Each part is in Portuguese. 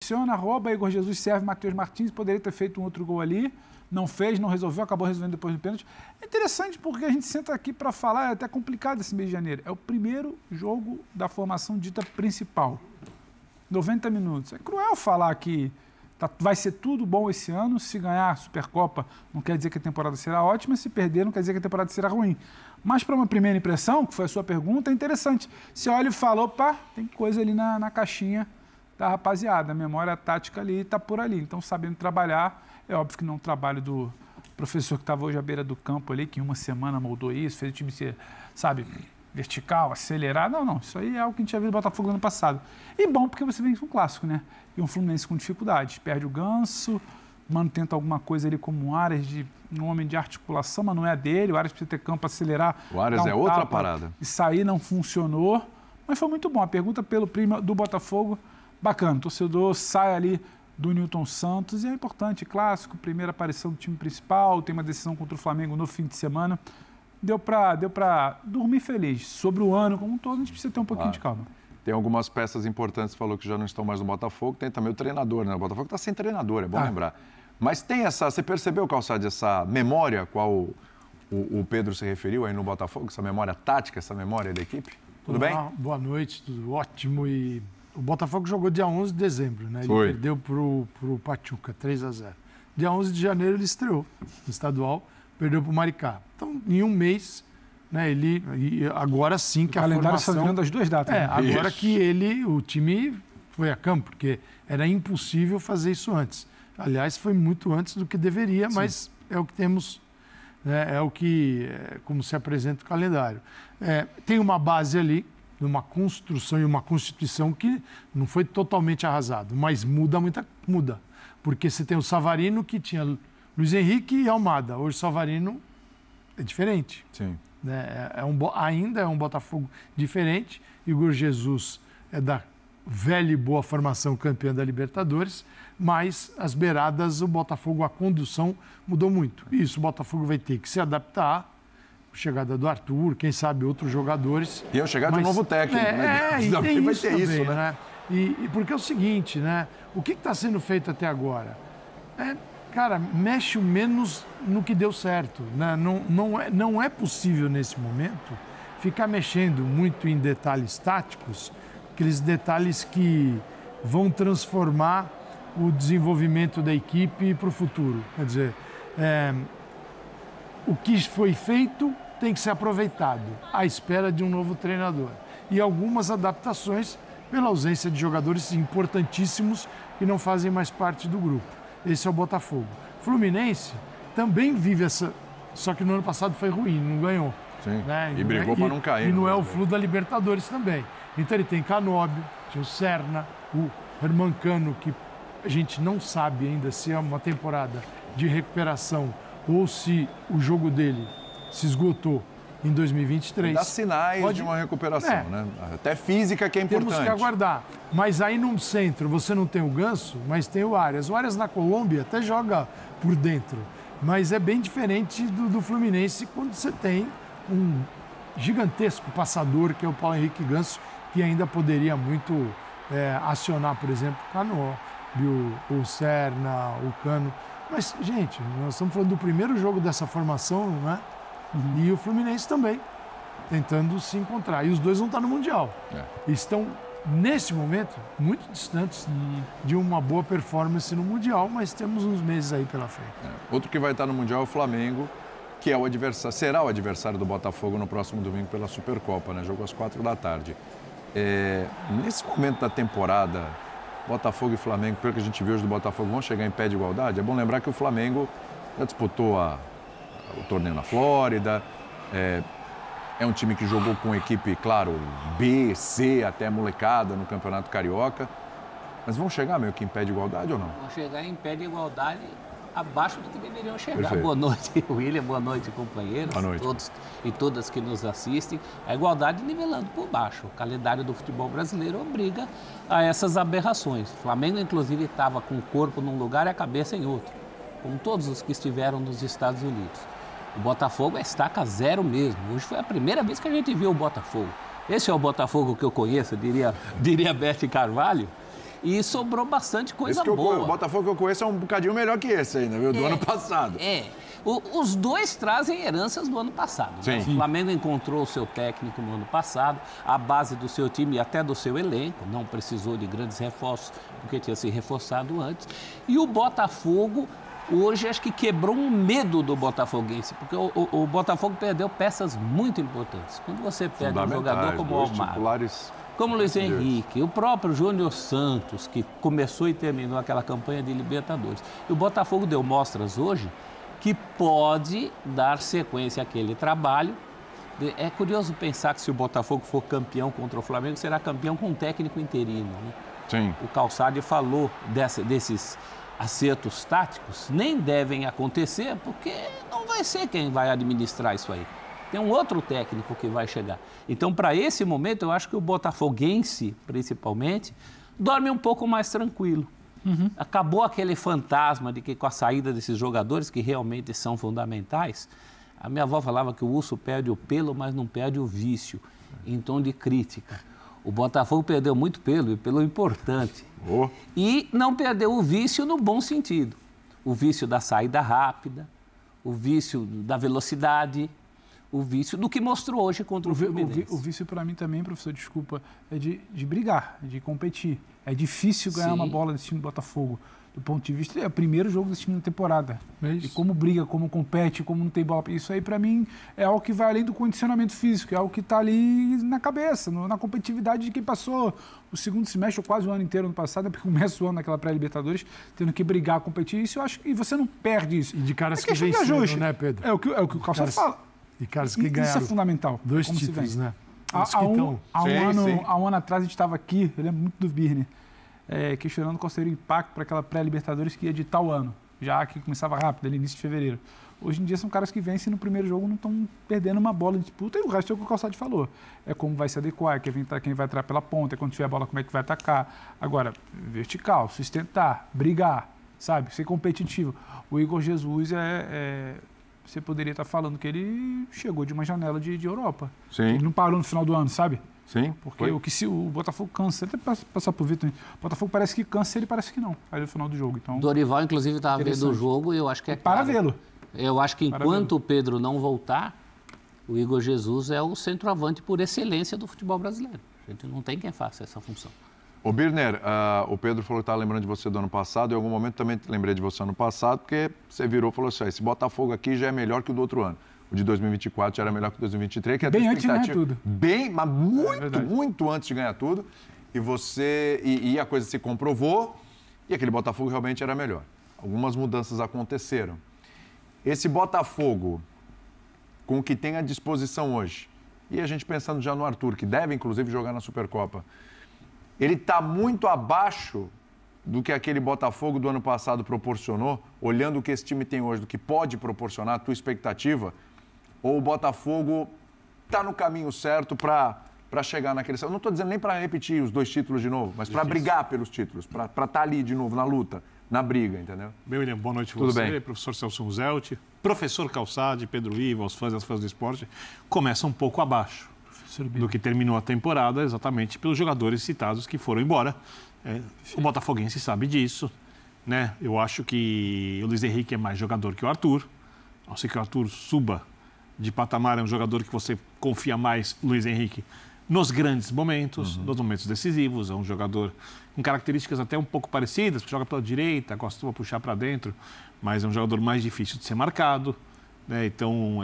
posiciona, rouba, Igor Jesus serve, Matheus Martins, poderia ter feito um outro gol ali, não fez, não resolveu, acabou resolvendo depois do pênalti. É interessante porque a gente senta aqui para falar, é até complicado esse mês de janeiro, é o primeiro jogo da formação dita principal, 90 minutos. É cruel falar que vai ser tudo bom esse ano, se ganhar a Supercopa não quer dizer que a temporada será ótima, se perder não quer dizer que a temporada será ruim. Mas para uma primeira impressão, que foi a sua pergunta, é interessante. Você olha e fala, opa, tem coisa ali na caixinha da rapaziada, a memória tática ali está por ali. Então, sabendo trabalhar, é óbvio que não é um trabalho do professor que estava hoje à beira do campo ali, que em uma semana moldou isso, fez o time ser, sabe, vertical, acelerar. Não, isso aí é algo que a gente já viu no Botafogo no ano passado. E bom, porque você vem com um clássico, né? E um Fluminense com dificuldade. Perde o Ganso, Mano tenta alguma coisa ali como o Aras, um homem de articulação, mas não é dele. O Aras precisa ter campo para acelerar. O Aras é outra parada. E sair não funcionou. Mas foi muito bom. A pergunta pelo primo do Botafogo, bacana. O torcedor sai ali do Newton Santos e é importante. Clássico, primeira aparição do time principal, tem uma decisão contra o Flamengo no fim de semana. Deu para dormir feliz. Sobre o ano como um todo, a gente precisa ter um pouquinho de calma. Tem algumas peças importantes, falou que já não estão mais no Botafogo. Tem também o treinador, né? O Botafogo está sem treinador, é bom lembrar. Mas tem você percebeu, Calçade, essa memória a qual o Pedro se referiu aí no Botafogo, essa memória tática, essa memória da equipe? Tudo bem? Boa noite, tudo ótimo. E o Botafogo jogou dia 11 de dezembro, né? Ele perdeu pro Pachuca, 3-0. Dia 11 de janeiro ele estreou no estadual, perdeu pro Maricá. Então, em um mês, né, agora sim que a formação... está virando as duas datas. Agora que o time foi a campo, porque era impossível fazer isso antes. Aliás, foi muito antes do que deveria, mas é o que temos, né, como se apresenta o calendário. Tem uma base ali, uma construção e uma constituição que não foi totalmente arrasado, mas muda. Porque você tem o Savarino, que tinha Luiz Henrique e Almada. Hoje o Savarino é diferente. Sim. Ainda é um Botafogo diferente. Igor Jesus é da velha e boa formação campeã da Libertadores, mas as beiradas, o Botafogo, a condução mudou muito. Isso o Botafogo vai ter que se adaptar. Chegada do Arthur, quem sabe outros jogadores. E a chegada de um novo técnico, né? E tem vai isso ter também, isso, né? E porque é o seguinte, né? O que está sendo feito até agora? Cara, mexe o menos no que deu certo, né? Não é possível, nesse momento, ficar mexendo muito em detalhes táticos, aqueles detalhes que vão transformar o desenvolvimento da equipe para o futuro. Quer dizer, o que foi feito tem que ser aproveitado à espera de um novo treinador. E algumas adaptações pela ausência de jogadores importantíssimos que não fazem mais parte do grupo. Esse é o Botafogo. Fluminense também vive essa... Só que no ano passado foi ruim, não ganhou. Sim, né? e brigou para não cair. E não é o flu da Libertadores também. Então ele tem Canóbio, tinha o Serna, o Hermancano, que a gente não sabe ainda se é uma temporada de recuperação ou se o jogo dele se esgotou em 2023. Dá sinais de uma recuperação, né? Até física, que é importante. Temos que aguardar. Mas aí no centro você não tem o Ganso, mas tem o Arias. O Arias na Colômbia até joga por dentro. Mas é bem diferente do Fluminense quando você tem um gigantesco passador, que é o Paulo Henrique Ganso, que ainda poderia muito acionar, por exemplo, o Canóbio, o Serna, o Cano. Mas, gente, nós estamos falando do primeiro jogo dessa formação, né? E o Fluminense também, tentando se encontrar. E os dois vão estar no Mundial. Estão, nesse momento, muito distantes de uma boa performance no Mundial, mas temos uns meses aí pela frente. Outro que vai estar no Mundial é o Flamengo, que é será o adversário do Botafogo no próximo domingo pela Supercopa, né? Jogo às 4h. Nesse momento da temporada, Botafogo e Flamengo, pelo que a gente viu hoje do Botafogo, vão chegar em pé de igualdade. É bom lembrar que o Flamengo já disputou o torneio na Flórida, é um time que jogou com equipe, claro, B, C, até molecada no Campeonato Carioca. Mas vão chegar meio que em pé de igualdade ou não? Vão chegar em pé de igualdade abaixo do que deveriam chegar. Perfeito. Boa noite, William, boa noite, companheiros. Boa noite. Todos e todas que nos assistem. A igualdade nivelando por baixo. O calendário do futebol brasileiro obriga a essas aberrações. O Flamengo, inclusive, estava com o corpo num lugar e a cabeça em outro, como todos os que estiveram nos Estados Unidos. O Botafogo é estaca zero mesmo. Hoje foi a primeira vez que a gente viu o Botafogo. Esse é o Botafogo que eu conheço, diria Beth Carvalho. E sobrou bastante coisa O boa. Botafogo que eu conheço é um bocadinho melhor que esse ainda, viu? Do ano passado. Os dois trazem heranças do ano passado. Né? O Flamengo encontrou o seu técnico no ano passado, a base do seu time e até do seu elenco, não precisou de grandes reforços, porque tinha se reforçado antes. E o Botafogo, hoje, acho que quebrou um medo do botafoguense, porque o Botafogo perdeu peças muito importantes. Quando você perde um jogador como o Almar, como o Luiz Henrique, o próprio Júnior Santos, que começou e terminou aquela campanha de Libertadores. E o Botafogo deu mostras hoje que pode dar sequência àquele trabalho. É curioso pensar que se o Botafogo for campeão contra o Flamengo, será campeão com um técnico interino. Né? Sim. O Calçade falou desses acertos táticos, nem devem acontecer, porque não vai ser quem vai administrar isso aí. Tem um outro técnico que vai chegar. Então, para esse momento, eu acho que o botafoguense, principalmente, dorme um pouco mais tranquilo. Acabou aquele fantasma de que com a saída desses jogadores, que realmente são fundamentais, a minha avó falava que o urso perde o pelo, mas não perde o vício, em tom de crítica. O Botafogo perdeu muito pelo, e pelo importante. E não perdeu o vício no bom sentido. O vício da saída rápida, o vício da velocidade, o vício do que mostrou hoje contra o Fluminense. O vício para mim também, professor, desculpa, é de brigar, de competir. É difícil ganhar uma bola desse time do Botafogo. Do ponto de vista, é o primeiro jogo desse time na temporada. E como briga, como compete, como não tem bola. Isso aí, para mim, é algo que vai além do condicionamento físico. É algo que está ali na cabeça, na competitividade de quem passou o segundo semestre, ou quase o ano inteiro no passado, porque começa o ano naquela pré-Libertadores, tendo que brigar, competir. Isso eu acho que você não perde isso. E de caras que venceram, né, Pedro? É o que o Calçado fala. De caras que ganharam. Isso é fundamental. 2 títulos, né? Há um ano atrás a gente estava aqui, eu lembro muito do Birne, questionando qual seria o impacto para aquela pré-Libertadores que ia de tal ano, já que começava rápido, ali início de fevereiro. Hoje em dia são caras que vencem no primeiro jogo, não estão perdendo uma bola de disputa, e o resto é o que o Calçado falou. É como vai se adequar, é quem vai entrar pela ponta, é quando tiver a bola, como é que vai atacar. Agora, vertical, sustentar, brigar, sabe? Ser competitivo. O Igor Jesus você poderia estar falando que ele chegou de uma janela de Europa. Ele não parou no final do ano, sabe? Sim. Porque se o Botafogo cansa, até passar por Vitor, o Botafogo parece que cansa, ele parece que não, aí no final do jogo. Então, Dorival, inclusive, estava vendo o jogo e eu acho que para vê-lo. Eu acho que enquanto o Pedro não voltar, o Igor Jesus é o centroavante por excelência do futebol brasileiro. A gente não tem quem faça essa função. Ô Birner, o Pedro falou que estava lembrando de você do ano passado, em algum momento também lembrei de você ano passado, porque você virou e falou assim, esse Botafogo aqui já é melhor que o do outro ano. O de 2024 já era melhor que o de 2023, que é bem antes de ganhar tudo. Mas muito antes de ganhar tudo. E a coisa se comprovou, e aquele Botafogo realmente era melhor. Algumas mudanças aconteceram. Esse Botafogo, com o que tem à disposição hoje, e a gente pensando já no Arthur, que deve inclusive jogar na Supercopa, ele está muito abaixo do que aquele Botafogo do ano passado proporcionou, olhando o que esse time tem hoje, do que pode proporcionar, a tua expectativa, ou o Botafogo está no caminho certo para chegar naquele... Eu não estou dizendo nem para repetir os 2 títulos de novo, mas para brigar pelos títulos, para estar ali de novo na luta, na briga, entendeu? Bem, William, boa noite a Tudo você, bem. Professor Celso Roosevelt, professor Calçade, Pedro Ivo, os fãs e as fãs do esporte, começa um pouco abaixo do que terminou a temporada, exatamente pelos jogadores citados que foram embora. O botafoguense sabe disso, né? Eu acho que o Luiz Henrique é mais jogador que o Arthur. Não sei que o Arthur suba de patamar, é um jogador que você confia mais, Luiz Henrique, nos grandes momentos, nos momentos decisivos. É um jogador com características até um pouco parecidas, joga pela direita, costuma puxar para dentro, mas é um jogador mais difícil de ser marcado, né? Então,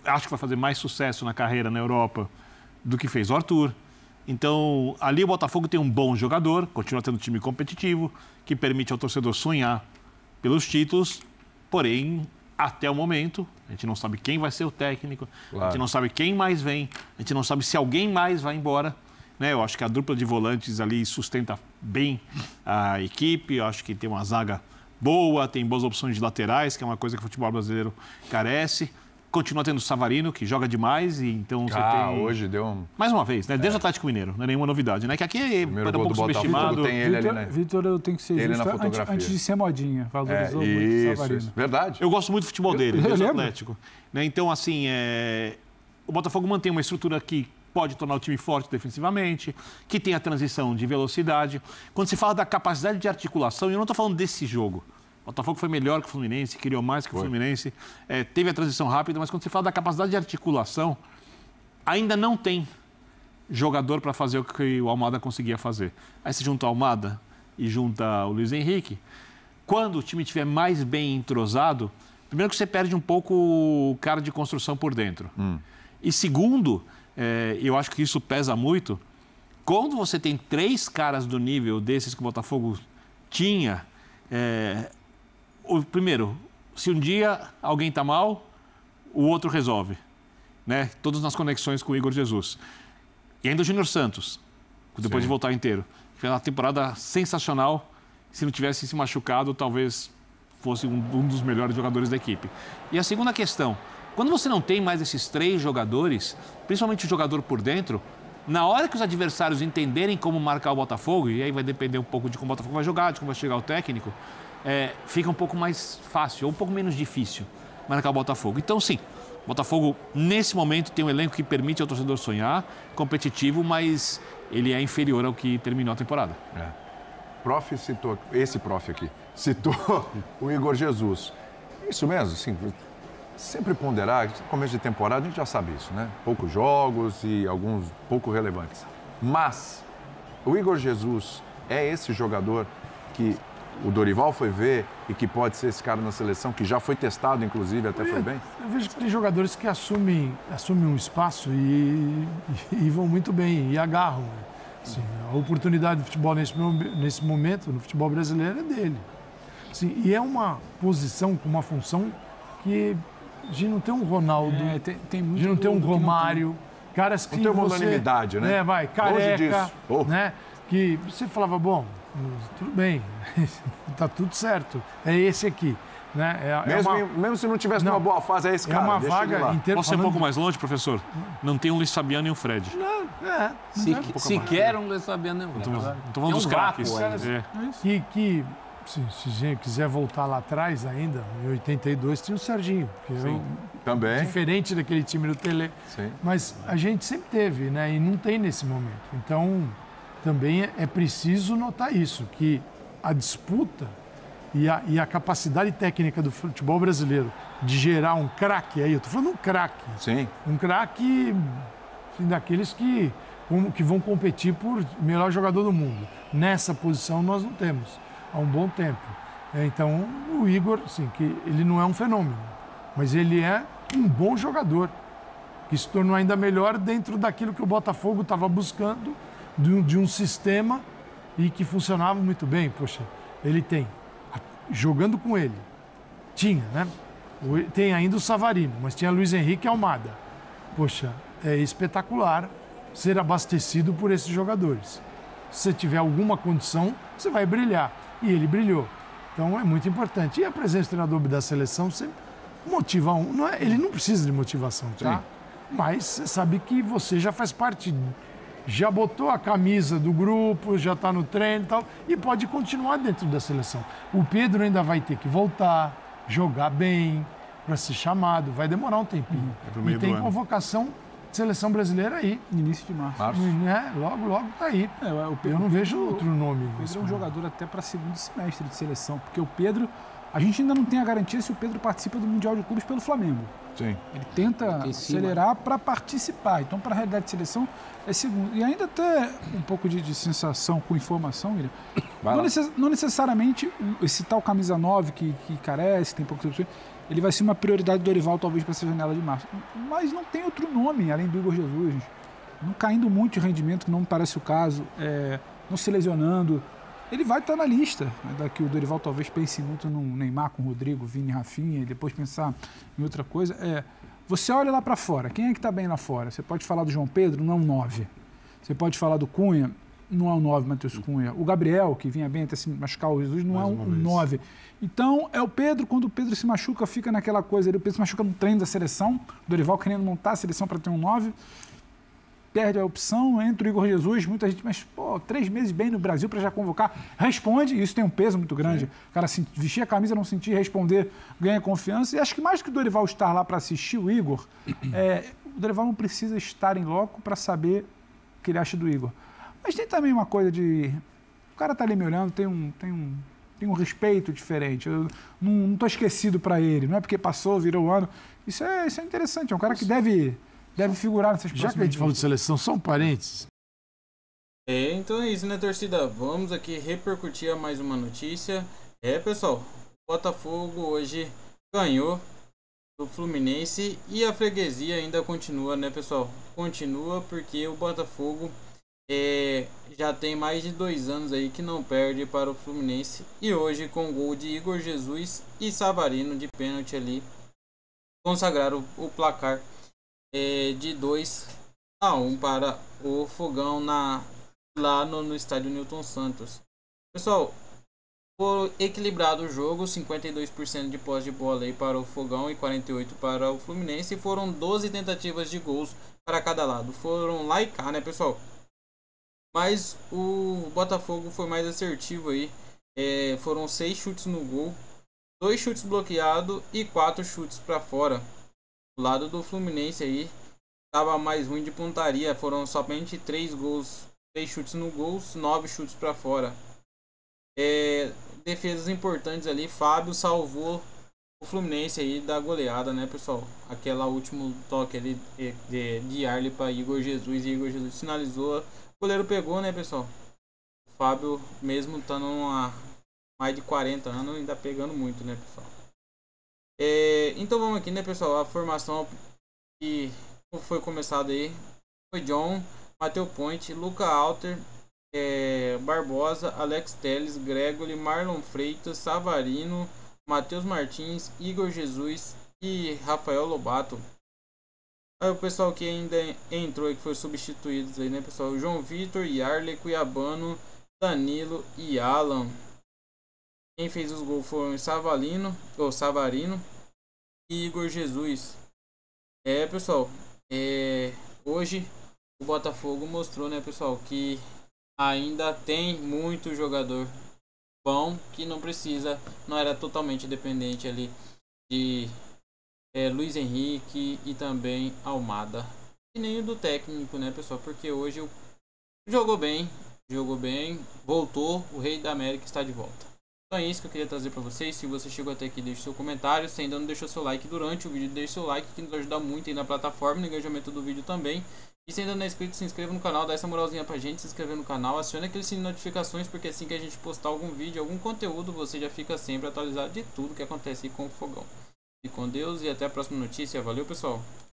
acho que vai fazer mais sucesso na carreira na Europa do que fez o Arthur. Então, ali o Botafogo tem um bom jogador, continua tendo um time competitivo, que permite ao torcedor sonhar pelos títulos, porém, até o momento, a gente não sabe quem vai ser o técnico, a gente não sabe quem mais vem, a gente não sabe se alguém mais vai embora, né? Eu acho que a dupla de volantes ali sustenta bem a equipe, eu acho que tem uma zaga boa, tem boas opções de laterais, que é uma coisa que o futebol brasileiro carece. Continua tendo o Savarino, que joga demais, e então você tem... hoje deu um... Mais uma vez, né? Desde o Atlético Mineiro, não é nenhuma novidade, né? Que aqui é um pouco subestimado. Tem ele ali, né? Vitor, eu tenho que ser ele justo antes de ser modinha. Valorizou muito o Savarino. Isso, verdade. Eu gosto muito do futebol dele, desde o Atlético. Né? Então, assim, o Botafogo mantém uma estrutura que pode tornar o time forte defensivamente, que tem a transição de velocidade. Quando se fala da capacidade de articulação, e eu não estou falando desse jogo. O Botafogo foi melhor que o Fluminense, criou mais que o Fluminense, teve a transição rápida, mas quando se fala da capacidade de articulação, ainda não tem jogador para fazer o que o Almada conseguia fazer. Aí se junta o Almada e junta o Luiz Henrique. Quando o time estiver mais bem entrosado, primeiro que você perde um pouco o cara de construção por dentro. E segundo, eu acho que isso pesa muito, quando você tem 3 caras do nível desses que o Botafogo tinha, primeiro, se um dia alguém está mal, o outro resolve. Né? Todas nas conexões com o Igor Jesus. E ainda o Júnior Santos, depois de voltar inteiro. Fez uma temporada sensacional. Se não tivesse se machucado, talvez fosse um dos melhores jogadores da equipe. E a segunda questão, quando você não tem mais esses 3 jogadores, principalmente o jogador por dentro, na hora que os adversários entenderem como marcar o Botafogo, e aí vai depender um pouco de como o Botafogo vai jogar, de como vai chegar o técnico, fica um pouco mais fácil, ou um pouco menos difícil marcar o Botafogo. Então, sim, o Botafogo, nesse momento, tem um elenco que permite ao torcedor sonhar, competitivo, mas ele é inferior ao que terminou a temporada. Prof citou, esse prof aqui, citou o Igor Jesus. Isso mesmo, assim, sempre ponderar, começo de temporada a gente já sabe isso, né? Poucos jogos e alguns pouco relevantes. Mas o Igor Jesus é esse jogador que o Dorival foi ver e que pode ser esse cara na seleção, que já foi testado, inclusive, até foi bem? Eu vejo que tem jogadores que assumem um espaço e vão muito bem, e agarram. Assim, a oportunidade do futebol nesse momento, no futebol brasileiro, é dele. Assim, e é uma posição com uma função que a gente não tem um Ronaldo, a gente não tem um Romário, caras que não tem uma unanimidade, né? Careca, né? Que você falava, bom, tudo bem, tá tudo certo, é esse aqui. Né? Mesmo se não tivesse uma boa fase, é esse cara. É uma vaga inteira. Posso ser um pouco mais longe, professor? Não tem um Luiz Fabiano e um Fred. Sequer um Luiz Fabiano e um Fred. Estou falando dos craques. Que se você quiser voltar lá atrás ainda, em 82 tinha o Serginho, que também diferente daquele time do Tele. Sim. Mas a gente sempre teve, né? E não tem nesse momento. Então, também é preciso notar isso, que a disputa e a capacidade técnica do futebol brasileiro de gerar um craque, aí eu estou falando um craque. Sim. Um craque assim, daqueles que vão competir por melhor jogador do mundo. Nessa posição nós não temos há um bom tempo. Então o Igor, assim, que ele não é um fenômeno, mas ele é um bom jogador, que se tornou ainda melhor dentro daquilo que o Botafogo estava buscando, de um sistema e que funcionava muito bem. Poxa, ele tem, jogando com ele, tinha, né? Tem ainda o Savarino, mas tinha Luiz Henrique e Almada. Poxa, é espetacular ser abastecido por esses jogadores. Se você tiver alguma condição, você vai brilhar. E ele brilhou. Então é muito importante. E a presença do treinador da seleção sempre motiva ele não precisa de motivação, tá? Sim. Mas você sabe que você já faz parte, já botou a camisa do grupo, já está no treino e tal, e pode continuar dentro da seleção. O Pedro ainda vai ter que voltar, jogar bem, para ser chamado, vai demorar um tempinho. E tem convocação de seleção brasileira aí. Início de março. Logo está aí. Eu não vejo outro nome. O Pedro é um jogador até para segundo semestre de seleção, porque o Pedro, a gente ainda não tem a garantia se o Pedro participa do Mundial de Clubes pelo Flamengo. Sim. Ele tenta acelerar para participar. Então, para a realidade de seleção, é segundo. E ainda até um pouco de sensação com informação, William. Não necessariamente esse tal camisa 9 que carece, tem poucas opções, ele vai ser uma prioridade do Dorival, talvez, para essa janela de março. Mas não tem outro nome, além do Igor Jesus. Não caindo muito de rendimento, que não me parece o caso, não se lesionando. Ele vai estar na lista. Daqui o Dorival talvez pense muito no Neymar com o Rodrigo, Vini, Rafinha, e depois pensar em outra coisa. Você olha lá para fora, quem é que está bem lá fora? Você pode falar do João Pedro, não é um 9. Você pode falar do Cunha, não é um 9, Matheus Cunha. O Gabriel, que vinha bem até se machucar o Jesus, não é um 9. Então, é o Pedro, quando o Pedro se machuca, fica naquela coisa. O Pedro se machuca no treino da seleção, o Dorival querendo montar a seleção para ter um 9. Perde a opção, entra o Igor Jesus, muita gente, mas, 3 meses bem no Brasil para já convocar. Responde, e isso tem um peso muito grande. Sim. O cara vestir a camisa, não sentir, responder, ganha confiança. E acho que mais que o Dorival estar lá para assistir o Igor, o Dorival não precisa estar em loco para saber o que ele acha do Igor. Mas tem também uma coisa de... O cara tá ali me olhando, tem um respeito diferente. Eu não estou esquecido para ele. Não é porque passou, virou o ano. Isso é interessante. É um cara que deve figurar nessas próximas... Já que a gente falou de seleção, só um parênteses. Então é isso, né, torcida? Vamos aqui repercutir mais uma notícia. Pessoal, o Botafogo hoje ganhou do Fluminense e a freguesia ainda continua, né, pessoal? Continua porque o Botafogo já tem mais de 2 anos aí que não perde para o Fluminense. E hoje, com gol de Igor Jesus e Savarino de pênalti ali, consagraram o placar de 2-1 para o Fogão lá no estádio Newton Santos. Pessoal, foi equilibrado o jogo, 52% de posse de bola aí para o Fogão e 48% para o Fluminense. E foram 12 tentativas de gols para cada lado. Foram lá e cá, né, pessoal? Mas o Botafogo foi mais assertivo aí. Foram 6 chutes no gol, 2 chutes bloqueados e 4 chutes para fora. O lado do Fluminense aí estava mais ruim de pontaria. Foram somente 3 gols. 3 chutes no gol, 9 chutes para fora. Defesas importantes ali. Fábio salvou o Fluminense aí da goleada, né, pessoal? Aquela último toque ali de Arley para Igor Jesus. E Igor Jesus finalizou. O goleiro pegou, né, pessoal? O Fábio, mesmo estando há mais de 40 anos, ainda pegando muito, né, pessoal? Então vamos aqui, né, pessoal? A formação que foi começada aí foi John, Matheus Ponte, Luca Alter, Barbosa, Alex Telles, Gregory, Marlon Freitas, Savarino, Matheus Martins, Igor Jesus e Rafael Lobato. Aí o pessoal que ainda entrou e que foi substituído aí, né, pessoal? João Vitor, Yarley, Cuiabano, Danilo e Alan. Quem fez os gols foram Savarino e Igor Jesus. Pessoal, hoje o Botafogo mostrou, né, pessoal, que ainda tem muito jogador bom que não era totalmente dependente ali de Luiz Henrique e também Almada. E nem o do técnico, né, pessoal, porque hoje jogou bem, voltou, o Rei da América está de volta. Então é isso que eu queria trazer para vocês. Se você chegou até aqui, deixe seu comentário. Se ainda não deixou seu like durante o vídeo, deixe seu like, que nos ajuda muito aí na plataforma, no engajamento do vídeo também. E se ainda não é inscrito, se inscreva no canal, dá essa moralzinha pra gente, se inscrever no canal, acione aquele sininho de notificações, porque assim que a gente postar algum vídeo, algum conteúdo, você já fica sempre atualizado de tudo que acontece com o Fogão. E com Deus e até a próxima notícia. Valeu, pessoal!